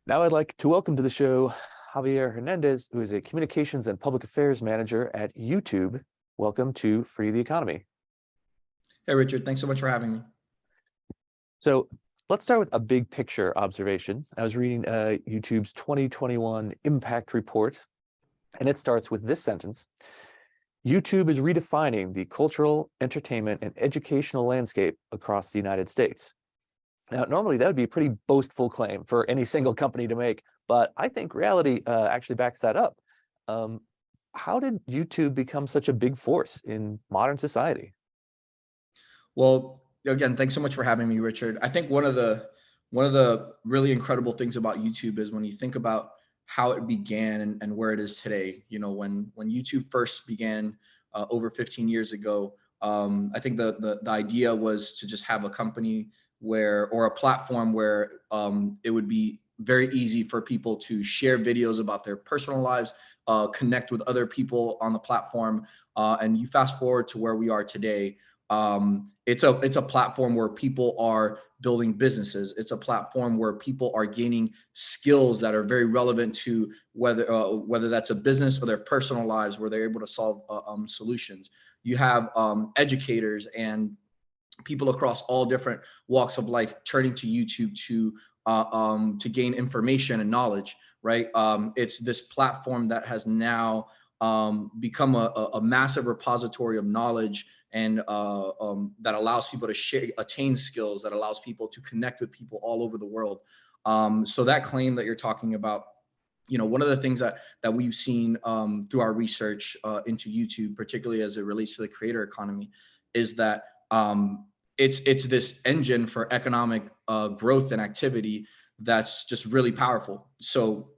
Now I'd like to welcome to the show Javier Hernandez, who is a communications and public affairs manager at YouTube. Welcome to Free the Economy. Hey, Richard, thanks so much for having me. So let's start with a big picture observation. I was reading YouTube's 2021 impact report, and it starts with this sentence. YouTube is redefining the cultural, entertainment, and educational landscape across the United States. Now, normally that would be a pretty boastful claim for any single company to make, but I think reality actually backs that up. How did YouTube become such a big force in modern society? Well, again, thanks so much for having me, Richard. I think one of the really incredible things about YouTube is when you think about how it began and where it is today. You know, when YouTube first began over 15 years ago, I think the idea was to just have a company or a platform where it would be very easy for people to share videos about their personal lives, connect with other people on the platform, and you fast forward to where we are today. It's a platform where people are building businesses. It's a platform where people are gaining skills that are very relevant to whether that's a business or their personal lives, where they're able to solve solutions. You have educators and people across all different walks of life turning to YouTube to gain information and knowledge. Right? It's this platform that has now become a massive repository of knowledge and that allows people to attain skills, that allows people to connect with people all over the world. So that claim that you're talking about, you know, one of the things that we've seen through our research into YouTube, particularly as it relates to the creator economy, is that it's this engine for economic growth and activity that's just really powerful. So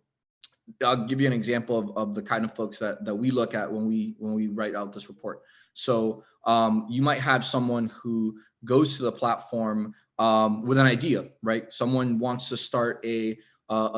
I'll give you an example of the kind of folks that we look at when we write out this report. So you might have someone who goes to the platform with an idea, right? Someone wants to start a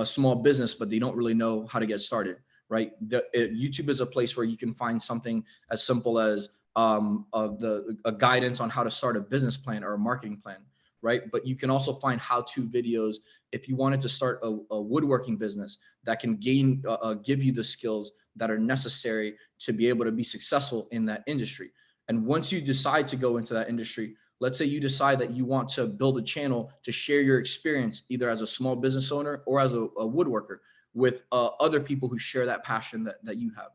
small business, but they don't really know how to get started, right? YouTube is a place where you can find something as simple as a guidance on how to start a business plan or a marketing plan, right? But you can also find how-to videos if you wanted to start a woodworking business that can give you the skills that are necessary to be able to be successful in that industry. And once you decide to go into that industry, let's say you decide that you want to build a channel to share your experience, either as a small business owner or as a woodworker, with other people who share that passion that you have.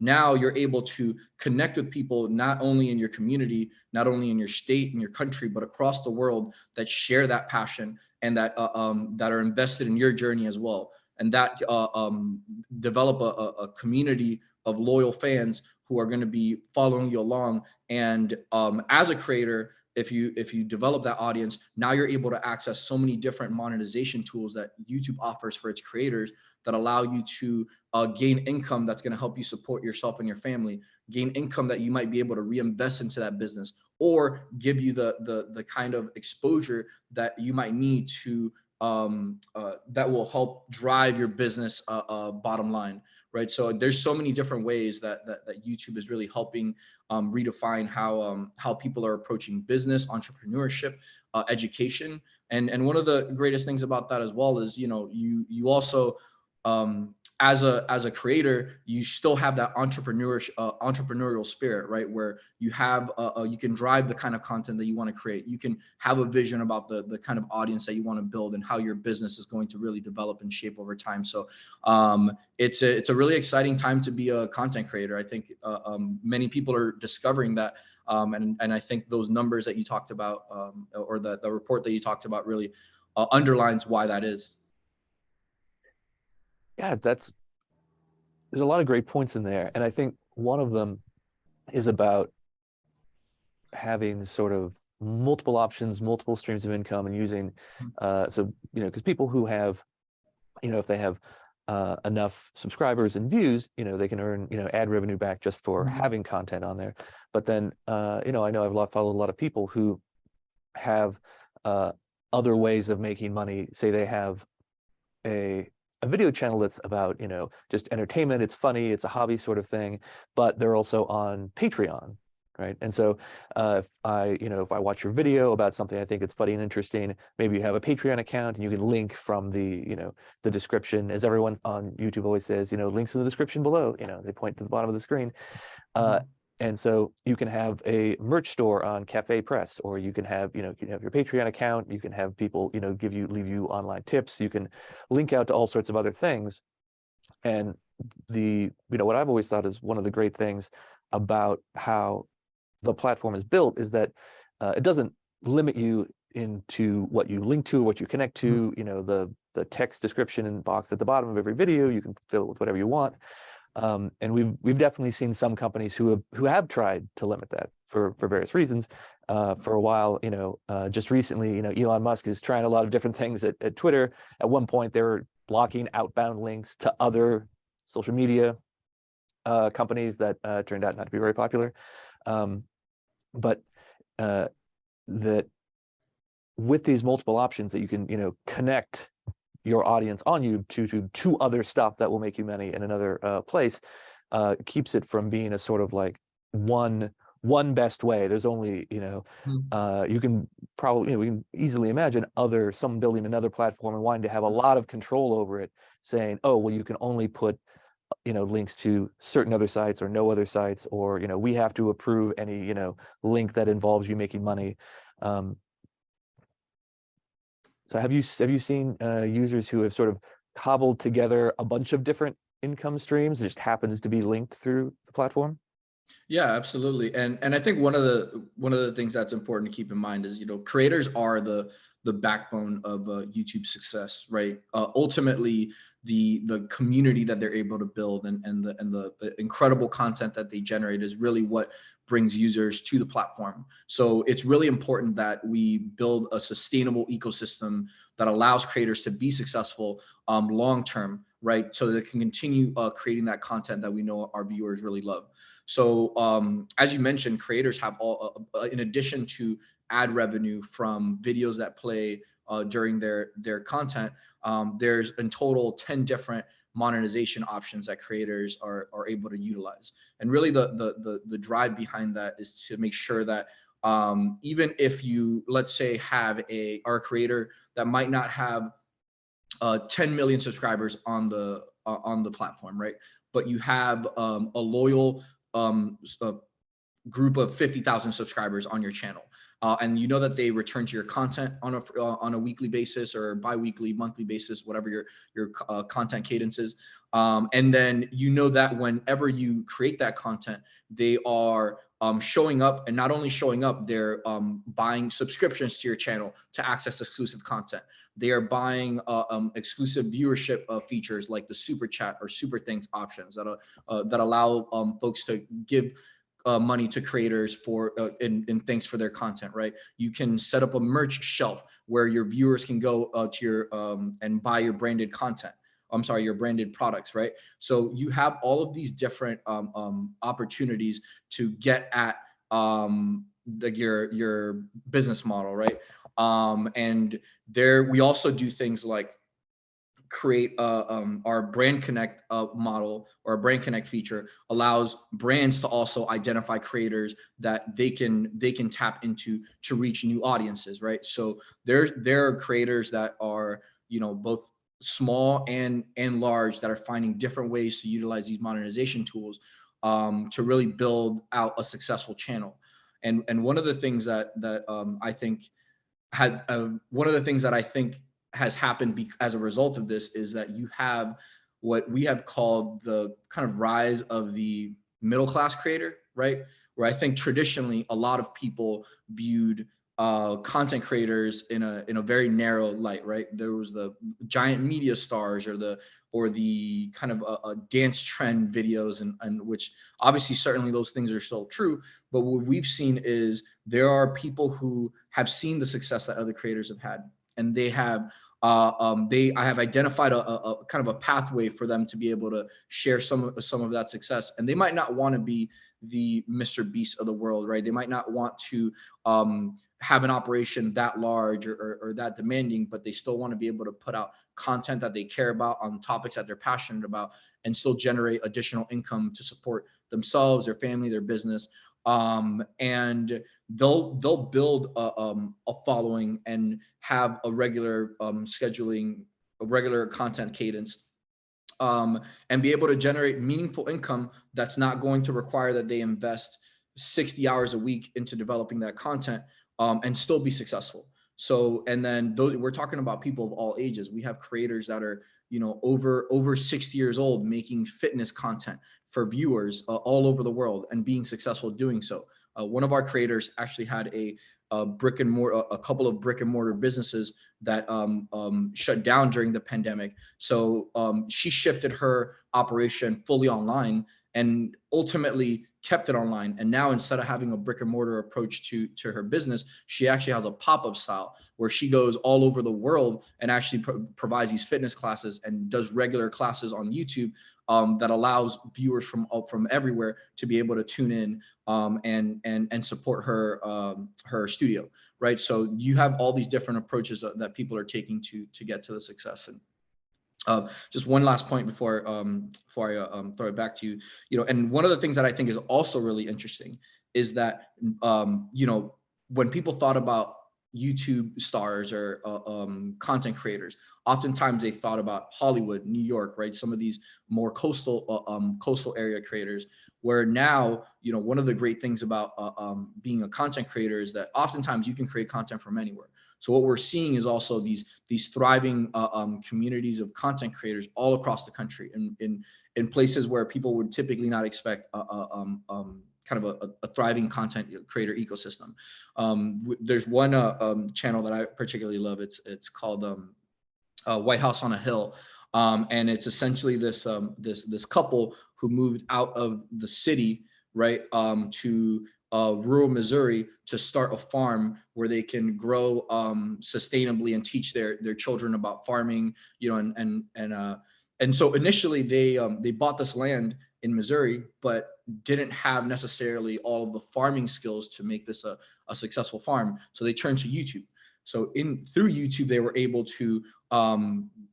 Now you're able to connect with people not only in your community, not only in your state and your country, but across the world that share that passion and that are invested in your journey as well, and that develop a community of loyal fans who are going to be following you along. And as a creator, if you develop that audience, now you're able to access so many different monetization tools that YouTube offers for its creators that allow you to gain income that's going to help you support yourself and your family, gain income that you might be able to reinvest into that business, or give you the kind of exposure that you might need to that will help drive your business bottom line, right? So there's so many different ways that YouTube is really helping redefine how people are approaching business, entrepreneurship, education, and one of the greatest things about that as well is, you know, you also as a creator, you still have that entrepreneurial spirit, right? Where you have you can drive the kind of content that you want to create. You can have a vision about the kind of audience that you want to build and how your business is going to really develop and shape over time. So it's a really exciting time to be a content creator. I think many people are discovering that. And I think those numbers that you talked about, or the report that you talked about, really underlines why that is. Yeah, there's a lot of great points in there. And I think one of them is about having sort of multiple options, multiple streams of income, and using, so, you know, because people who have, you know, if they have enough subscribers and views, you know, they can earn, you know, ad revenue back just for having content on there. But then, you know, I know I've followed a lot of people who have other ways of making money. Say they have a video channel that's about, you know, just entertainment. It's funny, it's a hobby sort of thing, but they're also on Patreon. right? And so if I watch your video about something I think it's funny and interesting, maybe you have a Patreon account and you can link from the description, as everyone on YouTube always says, links in the description below, they point to the bottom of the screen. Uh, and so you can have a merch store on Cafe Press, or you can have, you can have your Patreon account, you can have people, leave you online tips, you can link out to all sorts of other things. And what I've always thought is one of the great things about how the platform is built is that it doesn't limit you into what you link to, what you connect to. The text description and box at the bottom of every video, you can fill it with whatever you want. And we've definitely seen some companies who have tried to limit that for various reasons. For a while, just recently, Elon Musk is trying a lot of different things at Twitter. At one point, they were blocking outbound links to other social media companies that turned out not to be very popular. But that with these multiple options that you can, connect your audience on YouTube to other stuff that will make you money in another place, keeps it from being a sort of like one best way. There's only, you can probably, we can easily imagine someone building another platform and wanting to have a lot of control over it, saying, oh, well, you can only put links to certain other sites or no other sites, or we have to approve any link that involves you making money. So have you seen users who have sort of cobbled together a bunch of different income streams that just happens to be linked through the platform? Yeah, absolutely. And I think one of the things that's important to keep in mind is, creators are the backbone of YouTube success, right? Ultimately, the community that they're able to build and the incredible content that they generate is really what brings users to the platform. So it's really important that we build a sustainable ecosystem that allows creators to be successful long term, right? So they can continue creating that content that we know our viewers really love. So as you mentioned, creators have in addition to ad revenue from videos that play during their content, there's in total 10 different monetization options that creators are able to utilize. And really the drive behind that is to make sure that even if you, let's say, are a creator that might not have 10 million subscribers on the platform, right? But you have a loyal a group of 50,000 subscribers on your channel. And you know that they return to your content on a weekly basis or bi-weekly, monthly basis, whatever your content cadence is. And then you know that whenever you create that content, they are showing up, and not only showing up, they're buying subscriptions to your channel to access exclusive content. They are buying exclusive viewership features like the super chat or super thanks options that allow folks to give money to creators for in thanks for their content, right? You can set up a merch shelf where your viewers can go to your and buy your branded content. I'm sorry, your branded products, right? So you have all of these different opportunities to get at your business model, right? And there we also do things like create our brand connect model, or a brand connect feature allows brands to also identify creators that they can tap into to reach new audiences, right? So there are creators that are both small and large that are finding different ways to utilize these monetization tools to really build out a successful channel. And one of the things that I think had one of the things that I think has happened as a result of this is that you have what we have called the kind of rise of the middle class creator, right? Where I think traditionally a lot of people viewed content creators in a very narrow light, right? There was the giant media stars or the kind of dance trend videos, and which obviously certainly those things are still true. But what we've seen is there are people who have seen the success that other creators have had, and they have I have identified a kind of a pathway for them to be able to share some of that success. And they might not want to be the Mr. Beast of the world, right? They might not want to have an operation that large or that demanding, but they still want to be able to put out content that they care about on topics that they're passionate about, and still generate additional income to support themselves, their family, their business. And they'll build a following and have a regular scheduling, a regular content cadence, and be able to generate meaningful income that's not going to require that they invest 60 hours a week into developing that content, and still be successful. So, and then we're talking about people of all ages. We have creators that are, over 60 years old, making fitness content for viewers all over the world and being successful doing so. One of our creators actually had a couple of brick and mortar businesses that shut down during the pandemic. So she shifted her operation fully online and ultimately kept it online. And now, instead of having a brick and mortar approach to her business, she actually has a pop-up style where she goes all over the world and actually provides these fitness classes and does regular classes on YouTube, that allows viewers from everywhere to be able to tune in, and support her studio, right? So you have all these different approaches that people are taking to get to the success. And just one last point before I throw it back to you. And one of the things that I think is also really interesting is that when people thought about YouTube stars or content creators, oftentimes they thought about Hollywood, New York, right? Some of these more coastal area creators. Where now, one of the great things about being a content creator is that oftentimes you can create content from anywhere. So what we're seeing is also these thriving communities of content creators all across the country, in places where people would typically not expect kind of a thriving content creator ecosystem. There's one channel that I particularly love. It's called White House on a Hill, and it's essentially this couple who moved out of the city, right, to rural Missouri to start a farm where they can grow sustainably and teach their children about farming, and so initially they bought this land in Missouri, but didn't have necessarily all of the farming skills to make this a successful farm. So they turned to YouTube. So through YouTube, they were able to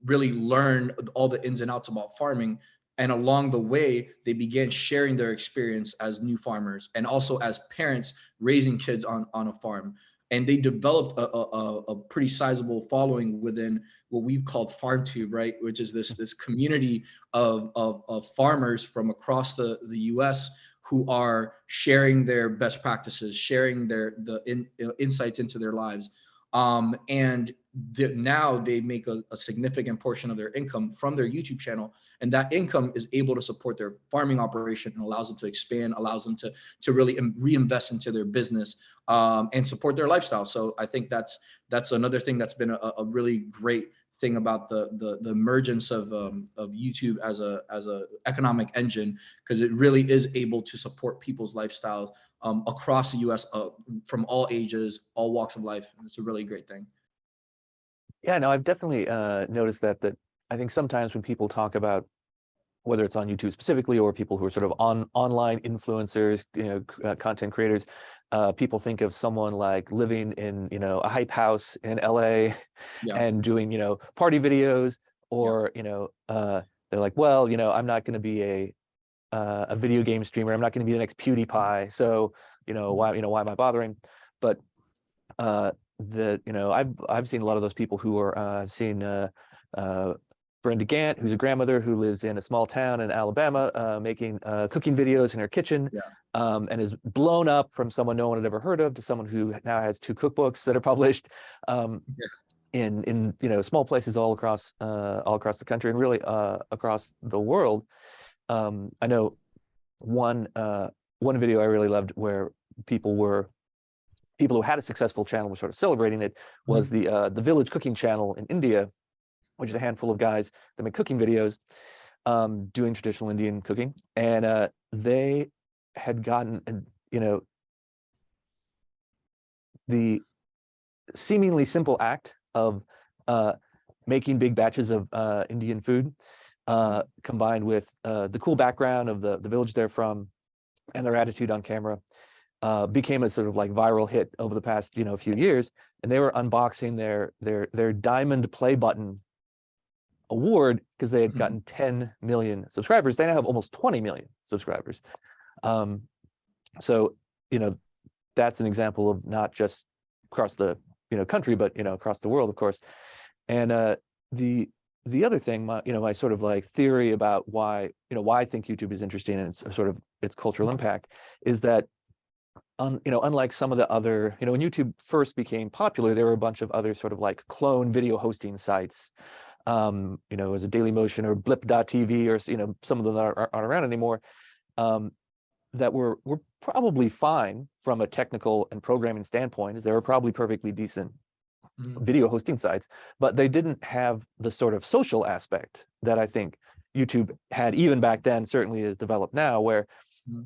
really learn all the ins and outs about farming. And along the way, they began sharing their experience as new farmers and also as parents raising kids on a farm. And they developed a pretty sizable following within what we've called FarmTube, right? Which is this community of farmers from across the US who are sharing their best practices, sharing the insights into their lives. And now they make a significant portion of their income from their YouTube channel, and that income is able to support their farming operation and allows them to expand, allows them to really reinvest into their business, and support their lifestyle. So I think that's another thing that's been a really great thing about the emergence of YouTube as a economic engine, because it really is able to support people's lifestyles across the US, from all ages, all walks of life. And it's a really great thing. Yeah, no, I've definitely noticed that I think sometimes when people talk about whether it's on YouTube specifically or people who are sort of online influencers, content creators, people think of someone like living in, a hype house in LA Yeah. and doing, party videos, or, they're like, well, I'm not going to be a video game streamer. I'm not going to be the next PewDiePie. So, why am I bothering? But I've seen a lot of those people who are I've seen Brenda Gant, who's a grandmother who lives in a small town in Alabama, making cooking videos in her kitchen, Yeah. And is blown up from someone no one had ever heard of to someone who now has 2 cookbooks that are published in small places all across the country and really across the world. I know one video I really loved where people who had a successful channel were sort of celebrating it, was the Village Cooking channel in India, which is a handful of guys that make cooking videos, doing traditional Indian cooking. And they had gotten, the seemingly simple act of making big batches of Indian food, combined with the cool background of the village they're from and their attitude on camera, became a sort of like viral hit over the past few years. And they were unboxing their Diamond Play Button award because they had gotten 10 million subscribers. They now have almost 20 million subscribers. So you know, that's an example of not just across the, country, but, across the world, of course. And the other thing, my sort of like theory about why I think YouTube is interesting and its sort of its cultural impact is that, unlike some of the other, when YouTube first became popular, there were a bunch of other sort of like clone video hosting sites, as a Dailymotion or Blip.tv, or, some of them aren't around anymore, that were probably fine from a technical and programming standpoint. They were probably perfectly decent video hosting sites, but they didn't have the sort of social aspect that I think YouTube had even back then, certainly is developed now, where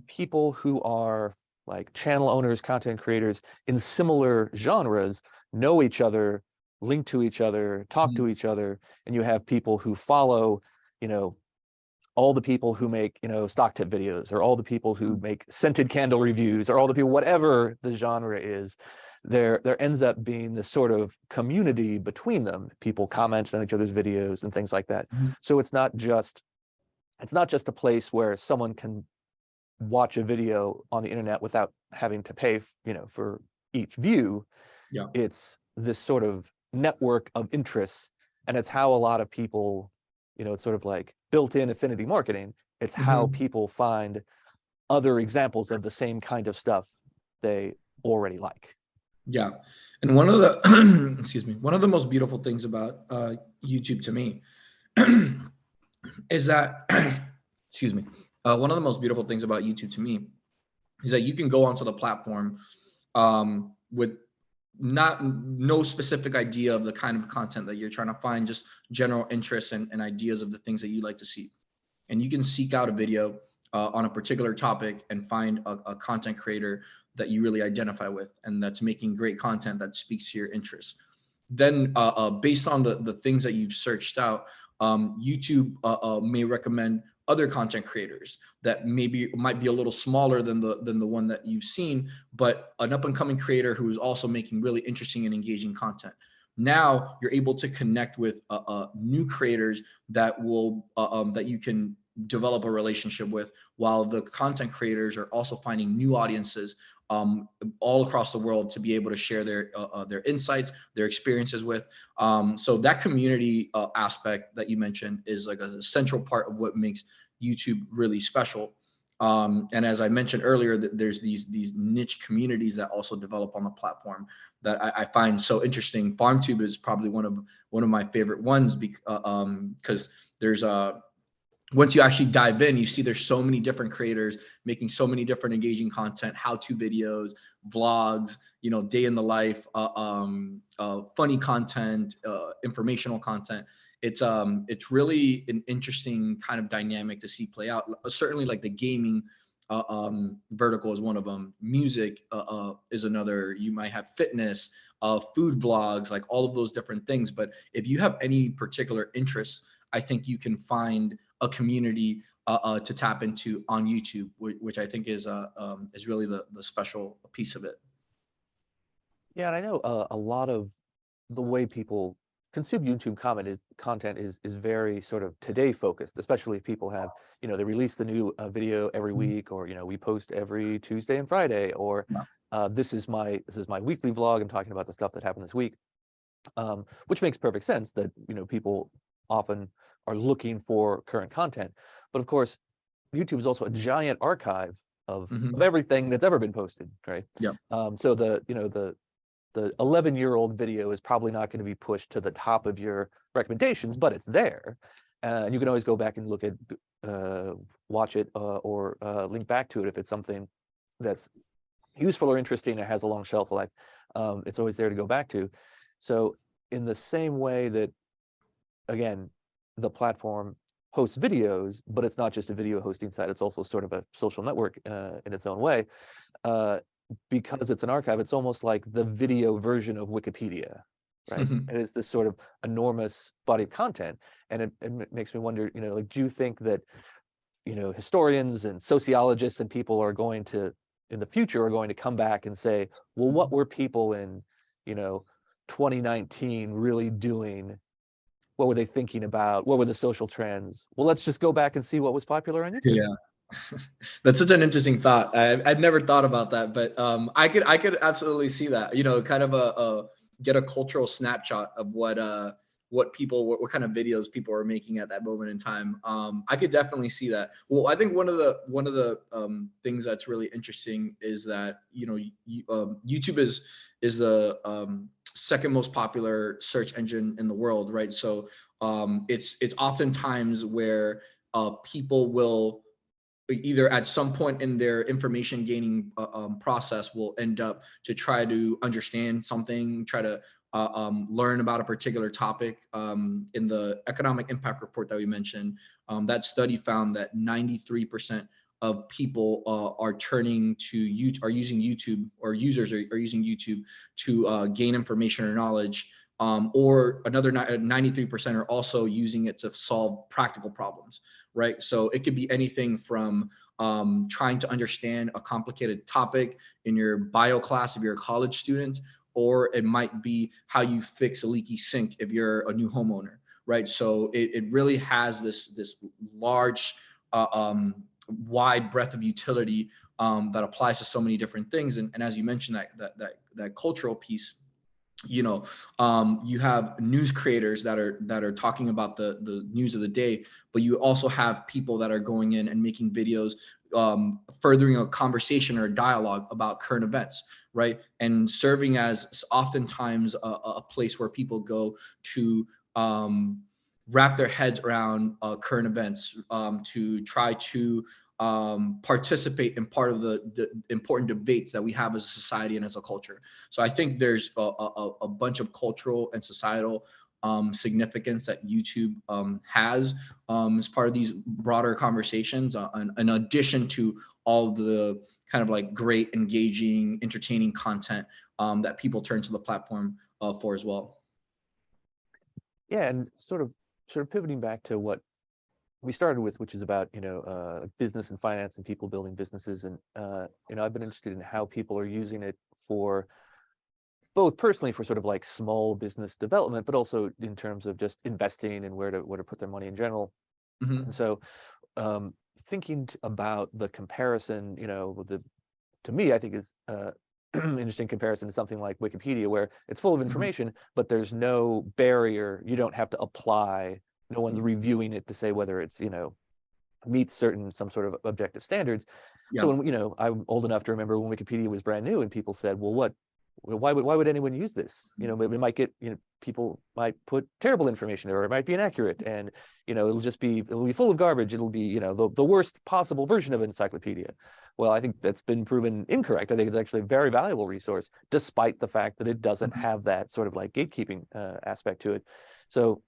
people who are like channel owners, content creators in similar genres know each other, link to each other, talk to each other, and you have people who follow, all the people who make, stock tip videos, or all the people who make scented candle reviews, or all the people, whatever the genre is, there ends up being this sort of community between them. People comment on each other's videos and things like that. So it's not just a place where someone can watch a video on the internet without having to pay, for each view. Yeah. It's this sort of network of interests, and it's how a lot of people, it's sort of like built-in affinity marketing. It's how people find other examples of the same kind of stuff they already like. Yeah. And one of the, excuse me, one of the most beautiful things about YouTube to me is that, excuse me, one of the most beautiful things about YouTube to me is that you can go onto the platform with no specific idea of the kind of content that you're trying to find, just general interests and ideas of the things that you like to see. And you can seek out a video on a particular topic and find a content creator that you really identify with and that's making great content that speaks to your interests. Then based on the things that you've searched out, YouTube may recommend other content creators that might be a little smaller than the one that you've seen, but an up and coming creator who is also making really interesting and engaging content. Now you're able to connect with new creators that will that you can develop a relationship with, while the content creators are also finding new audiences all across the world to be able to share their insights, their experiences with. So that community aspect that you mentioned is like a central part of what makes YouTube really special. And as I mentioned earlier, there's these niche communities that also develop on the platform that I find so interesting. FarmTube is probably one of my favorite ones because there's once you actually dive in, you see there's so many different creators making so many different engaging content, how-to videos, vlogs, day in the life, funny content, informational content. It's really an interesting kind of dynamic to see play out. Certainly, like the gaming vertical is one of them. Music is another. You might have fitness, food vlogs, like all of those different things. But if you have any particular interests, I think you can find a community to tap into on YouTube, which I think is really the special piece of it. Yeah, and I know a lot of the way people consume YouTube content is very sort of today focused, especially if people have, they release the new video every week, or we post every Tuesday and Friday, or this is my weekly vlog. I'm talking about the stuff that happened this week, which makes perfect sense that people often are looking for current content. But of course, YouTube is also a giant archive of everything that's ever been posted, right? Yeah. So the 11-year-old video is probably not going to be pushed to the top of your recommendations, but it's there. And you can always go back and look at, watch it, or link back to it if it's something that's useful or interesting or has a long shelf life. It's always there to go back to. So in the same way that, again, the platform hosts videos, but it's not just a video hosting site, it's also sort of a social network in its own way. Because it's an archive, it's almost like the video version of Wikipedia, right? It is this sort of enormous body of content. And it makes me wonder, like, do you think that, historians and sociologists and people are going to, in the future, are going to come back and say, well, what were people in, 2019 really doing? What were they thinking about? What were the social trends? Well, let's just go back and see what was popular on YouTube. Yeah. That's such an interesting thought. I've never thought about that, but I could absolutely see that. You know, kind of a get a cultural snapshot of what people what kind of videos people are making at that moment in time. I could definitely see that. Well, I think one of the things that's really interesting is that YouTube is the second most popular search engine in the world, right? So it's oftentimes where people will either at some point in their information gaining process will end up to try to understand something, try to learn about a particular topic. In the economic impact report that we mentioned, that study found that 93% of people are turning to YouTube, are using YouTube, or users are using YouTube to gain information or knowledge. Or another 93% are also using it to solve practical problems, right? So it could be anything from trying to understand a complicated topic in your bio class if you're a college student, or it might be how you fix a leaky sink if you're a new homeowner, right? So it really has this large, wide breadth of utility that applies to so many different things. And as you mentioned, that cultural piece, you have news creators that are talking about the news of the day, but you also have people that are going in and making videos, furthering a conversation or a dialogue about current events, right? And serving as oftentimes a place where people go to wrap their heads around current events, to try to participate in part of the important debates that we have as a society and as a culture. So I think there's a bunch of cultural and societal significance that YouTube has as part of these broader conversations, in addition to all the kind of like great, engaging, entertaining content that people turn to the platform for as well. Yeah, and sort of pivoting back to what we started with, which is about business and finance and people building businesses, and I've been interested in how people are using it for both personally for sort of like small business development, but also in terms of just investing and where to put their money in general. And Mm-hmm. so thinking about the comparison, with to me, I think is interesting comparison to something like Wikipedia, where it's full of Mm-hmm. information, but there's no barrier. You don't have to apply. No one's reviewing it to say whether it's, meets some sort of objective standards. Yeah. So when, I'm old enough to remember when Wikipedia was brand new and people said, well, why would anyone use this? We might get, people might put terrible information there, or it might be inaccurate, and it'll be full of garbage. It'll be, the worst possible version of an encyclopedia. Well, I think that's been proven incorrect. I think it's actually a very valuable resource, despite the fact that it doesn't Mm-hmm. have that sort of like gatekeeping aspect to it. So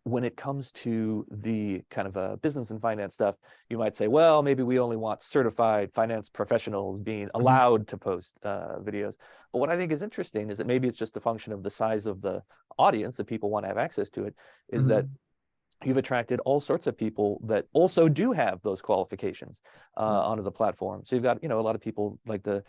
when it comes to the kind of business and finance stuff, you might say, well, maybe we only want certified finance professionals being Mm-hmm. allowed to post videos. But what I think is interesting is that maybe it's just a function of the size of the audience that people want to have access to it, is that Mm-hmm. you've attracted all sorts of people that also do have those qualifications onto the platform. So you've got, a lot of people like the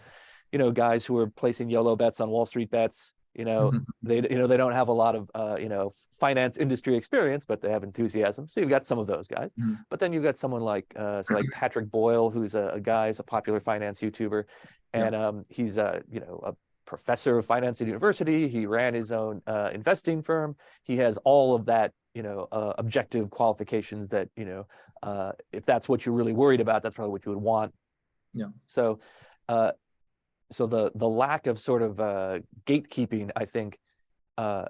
guys who are placing YOLO bets on Wall Street bets. They don't have a lot of finance industry experience, but they have enthusiasm. So you've got some of those guys. Mm-hmm. But then you've got someone like say like Patrick Boyle, who's a guy, who's a popular finance YouTuber, Yeah. and he's a professor of finance at university. He ran his own investing firm. He has all of that objective qualifications that if that's what you're really worried about, that's probably what you would want. Yeah. So uh, the lack of sort of gatekeeping, I think, uh,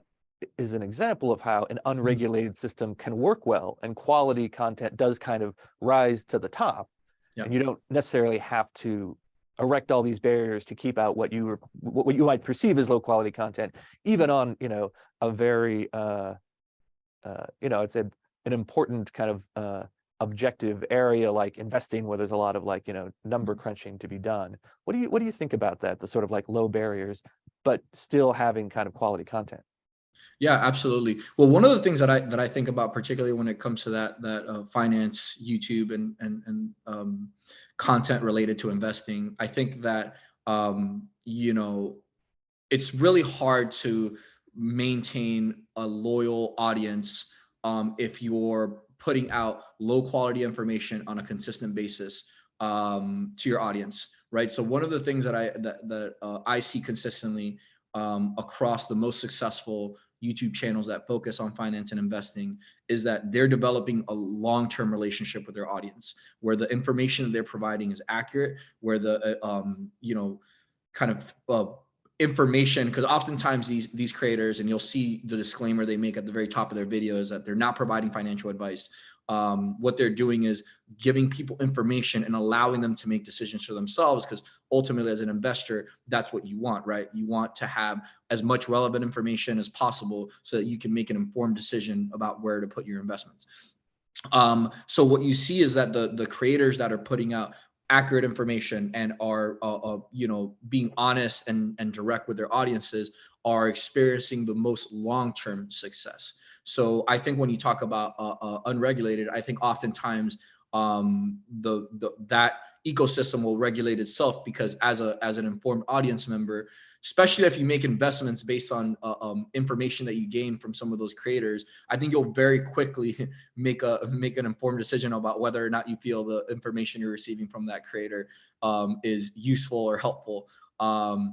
is an example of how an Mm-hmm. unregulated system can work well, and quality content does kind of rise to the top, Yeah. and you don't necessarily have to erect all these barriers to keep out what you might perceive as low quality content, even on a very I'd say an important kind of objective area like investing, where there's a lot of like number crunching to be done. What do you think about that? The sort of like low barriers, but still having kind of quality content. Yeah, absolutely. Well, one of the things that I think about, particularly when it comes to that finance, YouTube, and content related to investing, I think that it's really hard to maintain a loyal audience if you're putting out low quality information on a consistent basis to your audience, right? So one of the things that I see consistently across the most successful YouTube channels that focus on finance and investing is that they're developing a long-term relationship with their audience, where the information that they're providing is accurate, where the kind of information, because oftentimes these creators, and you'll see the disclaimer they make at the very top of their videos, that they're not providing financial advice. What they're doing is giving people information and allowing them to make decisions for themselves, because ultimately as an investor, that's what you want, right? You want to have as much relevant information as possible so that you can make an informed decision about where to put your investments. So what you see is that the creators that are putting out accurate information and are being honest and direct with their audiences are experiencing the most long-term success. So I think when you talk about unregulated, I think oftentimes that ecosystem will regulate itself, because as an informed audience member, especially if you make investments based on information that you gain from some of those creators, I think you'll very quickly make an informed decision about whether or not you feel the information you're receiving from that creator is useful or helpful.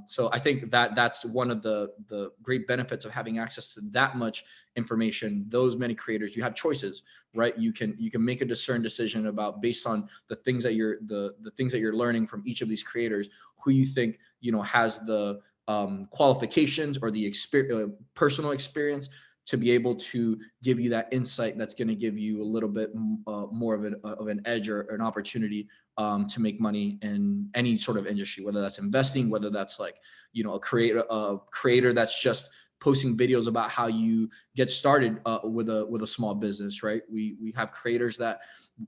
So I think that's one of the great benefits of having access to that much information. Those many creators, you have choices, right? You can make a discerned decision about, based on the things that you're learning from each of these creators, who you think has the qualifications or the personal experience to be able to give you that insight that's going to give you a little bit more of an edge or an opportunity to make money in any sort of industry, whether that's investing, whether that's like a creator that's just posting videos about how you get started with a small business, right? We have creators that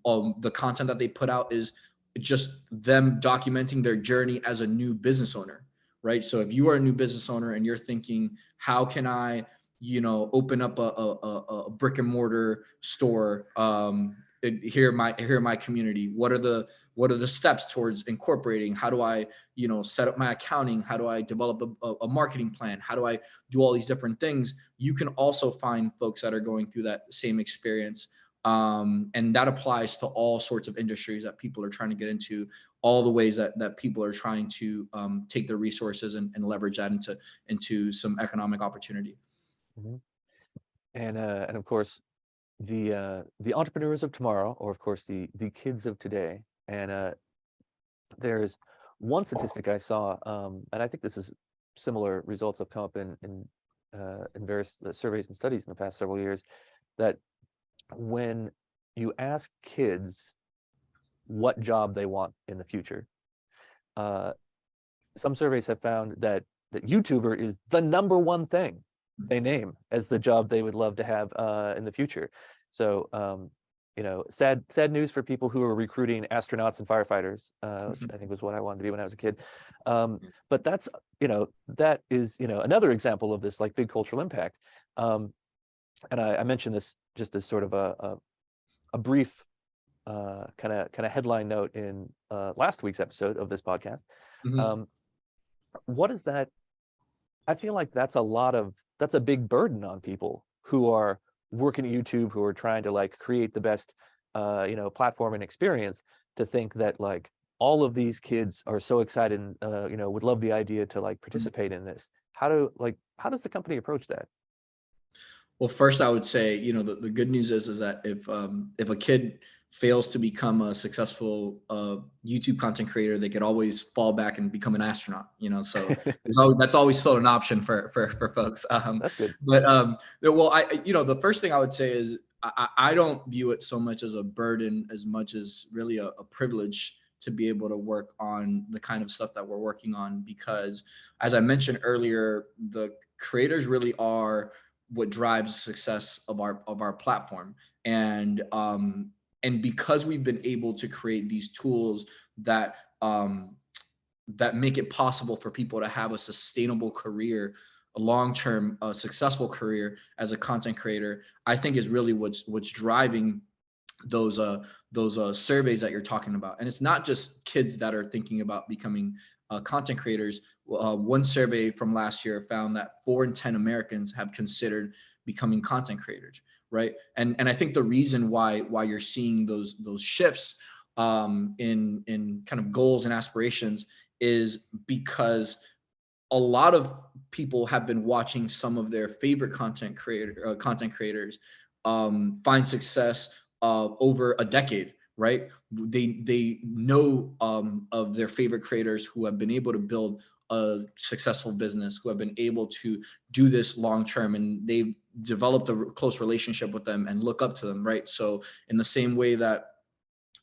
the content that they put out is just them documenting their journey as a new business owner, right? So if you are a new business owner and you're thinking, how can I open up a brick and mortar store here in my community? What are the steps towards incorporating? How do I set up my accounting? How do I develop a marketing plan? How do I do all these different things? You can also find folks that are going through that same experience. And that applies to all sorts of industries that people are trying to get into, all the ways that people are trying to take their resources and leverage that into some economic opportunity. Mm-hmm. And of course, the entrepreneurs of tomorrow, or of course the kids of today. And there's one statistic I saw, and I think this is similar results have come up in various surveys and studies in the past several years, that when you ask kids what job they want in the future, some surveys have found that YouTuber is the number one thing they name as the job they would love to have in the future. So sad news for people who are recruiting astronauts and firefighters, which I think was what I wanted to be when I was a kid. But that's that is another example of this like big cultural impact. And I mentioned this just as sort of a brief kind of headline note in last week's episode of this podcast. Mm-hmm. What is that? I feel like that's a big burden on people who are working at YouTube, who are trying to like create the best platform and experience, to think that like all of these kids are so excited and would love the idea to like participate in this. How does the company approach that? Well, first I would say, the good news is that if a kid fails to become a successful YouTube content creator, they could always fall back and become an astronaut. So that's always still an option for folks. That's good. But well, the first thing I would say is I don't view it so much as a burden as much as really a privilege to be able to work on the kind of stuff that we're working on, because as I mentioned earlier, the creators really are what drives the success of our platform. And because we've been able to create these tools that make it possible for people to have a sustainable career, a long-term successful career as a content creator, I think is really what's driving those surveys that you're talking about. And it's not just kids that are thinking about becoming content creators, one survey from last year found that 4 in 10 Americans have considered becoming content creators, right? And I think the reason why you're seeing those shifts in kind of goals and aspirations is because a lot of people have been watching some of their favorite content creators find success over a decade, right? They know of their favorite creators who have been able to build a successful business, who have been able to do this long term, and they've developed a close relationship with them and look up to them, right? So in the same way that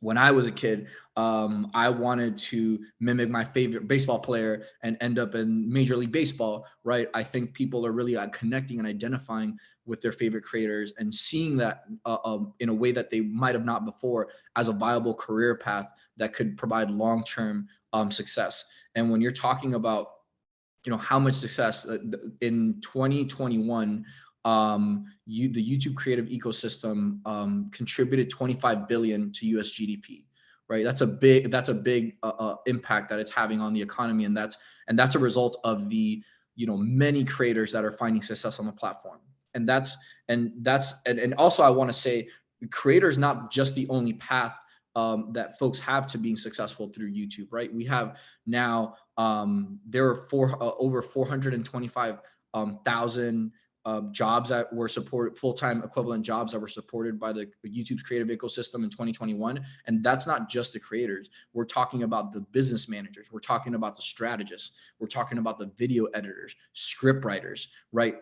when I was a kid, I wanted to mimic my favorite baseball player and end up in Major League Baseball, right? I think people are really connecting and identifying with their favorite creators and seeing that in a way that they might have not before as a viable career path that could provide long-term success. And when you're talking about how much success in 2021, the YouTube creative ecosystem contributed 25 billion to US GDP, right? That's a big impact that it's having on the economy, and that's a result of the many creators that are finding success on the platform. And also I want to say, creator is not just the only path that folks have to being successful through YouTube, right? We have now there are over 425,000 jobs that were supported, full-time equivalent jobs that were supported by the YouTube's creative ecosystem in 2021. And that's not just the creators. We're talking about the business managers. We're talking about the strategists. We're talking about the video editors, script writers, right?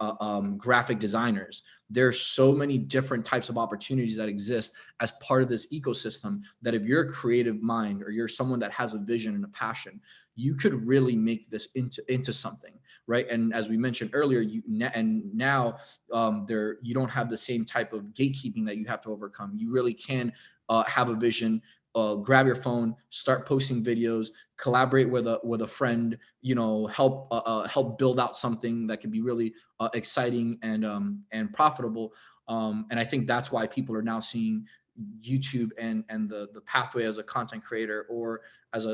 Graphic designers. There's so many different types of opportunities that exist as part of this ecosystem that if you're a creative mind or you're someone that has a vision and a passion, you could really make this into something, right? And as we mentioned earlier, you don't have the same type of gatekeeping that you have to overcome. You really can have a vision, grab your phone, start posting videos, collaborate with a friend, help build out something that can be really exciting and profitable. And I think that's why people are now seeing YouTube and the pathway as a content creator or as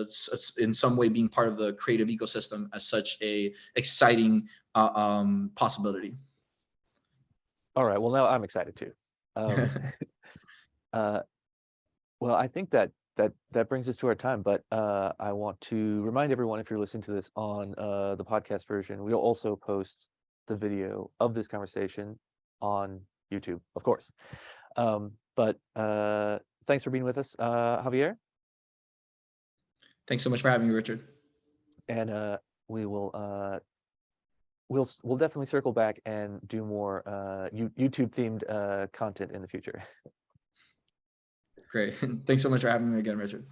in some way being part of the creative ecosystem as such a exciting possibility. All right. Well, now I'm excited too. Well, I think that brings us to our time, but I want to remind everyone, if you're listening to this on the podcast version, we'll also post the video of this conversation on YouTube, of course. But thanks for being with us, Javier. Thanks so much for having me, Richard. And we will we'll definitely circle back and do more YouTube themed content in the future. Great. Thanks so much for having me again, Richard.